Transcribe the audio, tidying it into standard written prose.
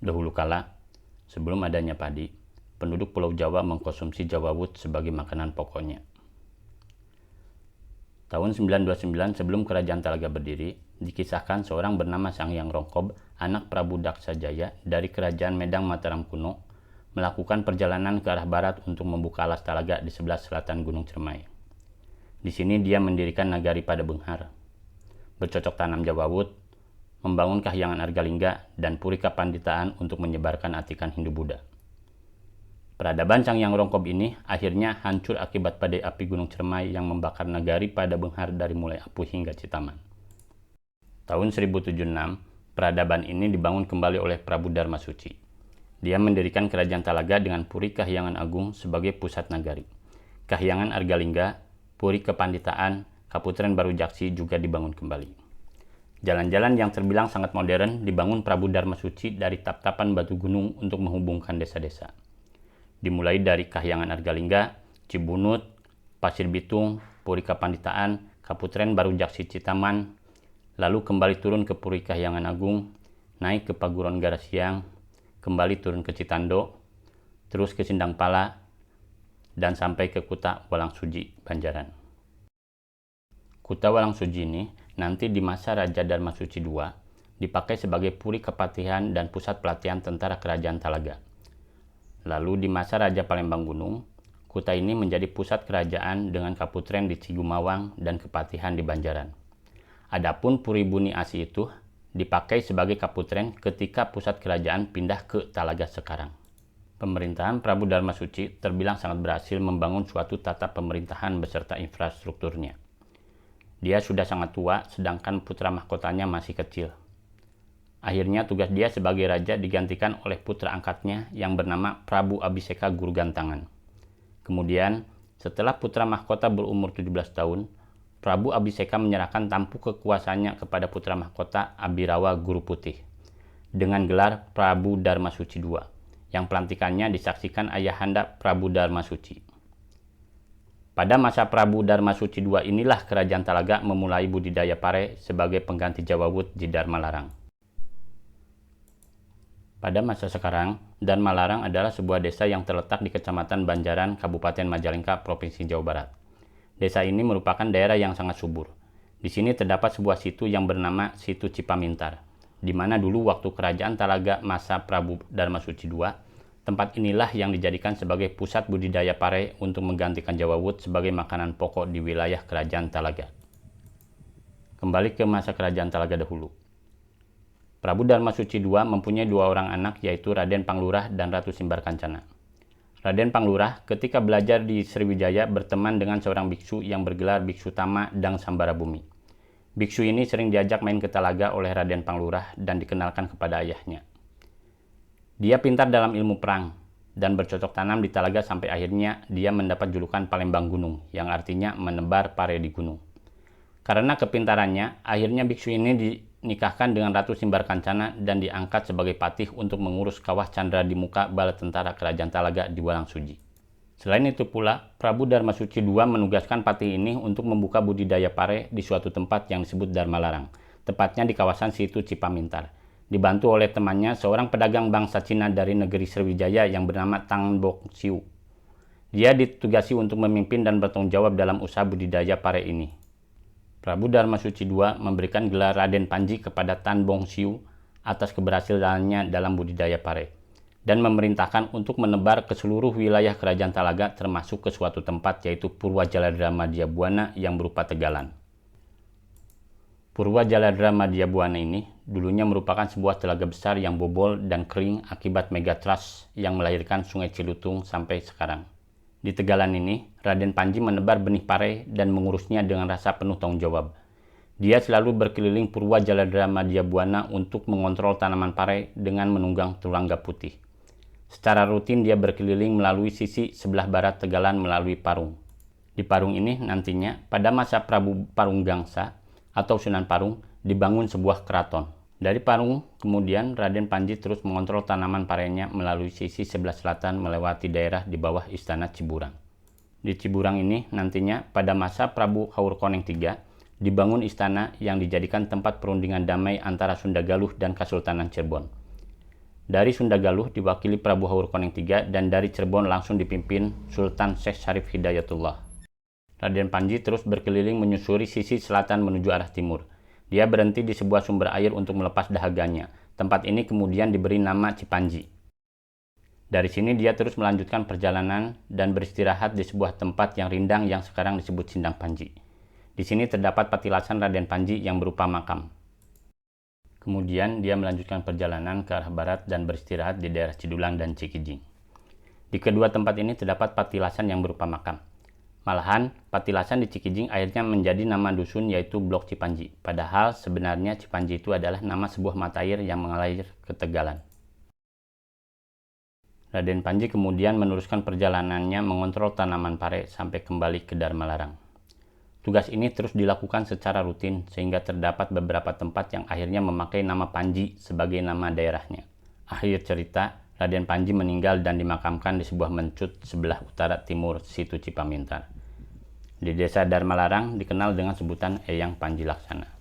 Dahulu kala, sebelum adanya padi, penduduk Pulau Jawa mengkonsumsi jawawut sebagai makanan pokoknya. Tahun 929 sebelum Kerajaan Talaga berdiri, dikisahkan seorang bernama Sanghyang Rongkob, anak Prabu Daksajaya dari Kerajaan Medang Mataram kuno, melakukan perjalanan ke arah barat untuk membuka alas Talaga di sebelah selatan Gunung Cermai. Di sini dia mendirikan nagari Padebenghar, bercocok tanam jawawut, membangun Kahyangan Argalingga dan Puri Kapanditaan untuk menyebarkan atikan Hindu-Buddha. Peradaban Sanghyang Rongkob ini akhirnya hancur akibat badai api Gunung Cermai yang membakar nagari Padebenghar dari mulai Apuh hingga Citaman. Tahun 1076, peradaban ini dibangun kembali oleh Prabu Darmasuci. Dia mendirikan Kerajaan Talaga dengan Puri Kahyangan Agung sebagai pusat nagari. Kahyangan Argalingga, Puri Kepanditaan, Kaputren Baru Jaksi juga dibangun kembali. Jalan-jalan yang terbilang sangat modern dibangun Prabu Darmasuci dari tap-tapan batu gunung untuk menghubungkan desa-desa. Dimulai dari Kahyangan Argalingga, Cibunut, Pasir Bitung, Puri Kapanditaan, Kaputren Baru Jaksi Citaman, lalu kembali turun ke Puri Kahyangan Agung, naik ke Paguron Garasiang, kembali turun ke Citando, terus ke Sindangpala, dan sampai ke Kuta Walangsuji, Banjaran. Kuta Walangsuji ini nanti di masa Raja Darmasuci II dipakai sebagai Puri Kepatihan dan pusat pelatihan tentara Kerajaan Talaga. Lalu di masa Raja Palembang Gunung, Kuta ini menjadi pusat kerajaan dengan Kaputren di Cigumawang dan Kepatihan di Banjaran. Adapun Puri Buni Asi itu dipakai sebagai Kaputren ketika pusat kerajaan pindah ke Talaga sekarang. Pemerintahan Prabu Darmasuci terbilang sangat berhasil membangun suatu tata pemerintahan beserta infrastrukturnya. Dia sudah sangat tua, sedangkan putra mahkotanya masih kecil. Akhirnya tugas dia sebagai raja digantikan oleh putra angkatnya yang bernama Prabu Abhiseka Gurugantangan. Kemudian, setelah putra mahkota berumur 17 tahun, Prabu Abhiseka menyerahkan tampuk kekuasaannya kepada putra mahkota Abhirawa Guru Putih dengan gelar Prabu Darmasuci II, yang pelantikannya disaksikan ayahanda Prabu Darmasuci. Pada masa Prabu Darmasuci II inilah Kerajaan Talaga memulai budidaya pare sebagai pengganti jawawut di Darmalarang. Pada masa sekarang, Darmalarang adalah sebuah desa yang terletak di Kecamatan Banjaran, Kabupaten Majalengka, Provinsi Jawa Barat. Desa ini merupakan daerah yang sangat subur. Di sini terdapat sebuah situ yang bernama Situ Cipamintar, di mana dulu waktu Kerajaan Talaga masa Prabu Darmasuci II, tempat inilah yang dijadikan sebagai pusat budidaya pare untuk menggantikan jawawut sebagai makanan pokok di wilayah Kerajaan Talaga. Kembali ke masa Kerajaan Talaga dahulu. Prabu Darmasuci II mempunyai dua orang anak, yaitu Raden Panglurah dan Ratu Simbarkancana. Raden Panglurah ketika belajar di Sriwijaya berteman dengan seorang biksu yang bergelar Biksu Tama Dang Sambarabumi. Biksu ini sering diajak main ke Talaga oleh Raden Panglurah dan dikenalkan kepada ayahnya. Dia pintar dalam ilmu perang dan bercocok tanam di Talaga sampai akhirnya dia mendapat julukan Palembang Gunung, yang artinya menebar pare di gunung. Karena kepintarannya, akhirnya biksu ini dinikahkan dengan Ratu Simbarkancana dan diangkat sebagai patih untuk mengurus kawah Candra di muka bala tentara Kerajaan Talaga di Walangsuji. Selain itu pula, Prabu Darmasuci II menugaskan patih ini untuk membuka budidaya pare di suatu tempat yang disebut Darmalarang, tepatnya di kawasan Situ Cipamintar. Dibantu oleh temannya, seorang pedagang bangsa Cina dari negeri Sriwijaya yang bernama Tang Bok Siu. Dia ditugasi untuk memimpin dan bertanggung jawab dalam usaha budidaya pare ini. Prabu Darmasuci II memberikan gelar Raden Panji kepada Tan Bong Siu atas keberhasilannya dalam budidaya pare, dan memerintahkan untuk menebar ke seluruh wilayah Kerajaan Talaga termasuk ke suatu tempat yaitu Purwajaladra Madyabuana yang berupa tegalan. Purwajaladra Madyabuana ini dulunya merupakan sebuah telaga besar yang bobol dan kering akibat megatrust yang melahirkan Sungai Cilutung sampai sekarang. Di tegalan ini, Raden Panji menebar benih pare dan mengurusnya dengan rasa penuh tanggung jawab. Dia selalu berkeliling Purwajaladra Madyabuana untuk mengontrol tanaman pare dengan menunggang turangga putih. Secara rutin dia berkeliling melalui sisi sebelah barat tegalan melalui Parung. Di Parung ini nantinya pada masa Prabu Parunggangsa atau Sunan Parung dibangun sebuah keraton. Dari Parung, kemudian Raden Panji terus mengontrol tanaman parenya melalui sisi sebelah selatan melewati daerah di bawah Istana Ciburang. Di Ciburang ini nantinya pada masa Prabu Haurkoneng III dibangun istana yang dijadikan tempat perundingan damai antara Sunda Galuh dan Kesultanan Cirebon. Dari Sunda Galuh diwakili Prabu Haurukoneng III dan dari Cirebon langsung dipimpin Sultan Syekh Syarif Hidayatullah. Raden Panji terus berkeliling menyusuri sisi selatan menuju arah timur. Dia berhenti di sebuah sumber air untuk melepas dahaganya. Tempat ini kemudian diberi nama Cipanji. Dari sini dia terus melanjutkan perjalanan dan beristirahat di sebuah tempat yang rindang yang sekarang disebut Sindang Panji. Di sini terdapat patilasan Raden Panji yang berupa makam. Kemudian dia melanjutkan perjalanan ke arah barat dan beristirahat di daerah Cidulang dan Cikijing. Di kedua tempat ini terdapat patilasan yang berupa makam. Malahan, patilasan di Cikijing akhirnya menjadi nama dusun yaitu Blok Cipanji. Padahal sebenarnya Cipanji itu adalah nama sebuah mata air yang mengalir ke Tegalan. Raden Panji kemudian meneruskan perjalanannya mengontrol tanaman pare sampai kembali ke Dharmalarang. Tugas ini terus dilakukan secara rutin sehingga terdapat beberapa tempat yang akhirnya memakai nama Panji sebagai nama daerahnya. Akhir cerita, Raden Panji meninggal dan dimakamkan di sebuah mencut sebelah utara timur Situ Cipamintar. Di desa Dharmalarang dikenal dengan sebutan Eyang Panji Laksana.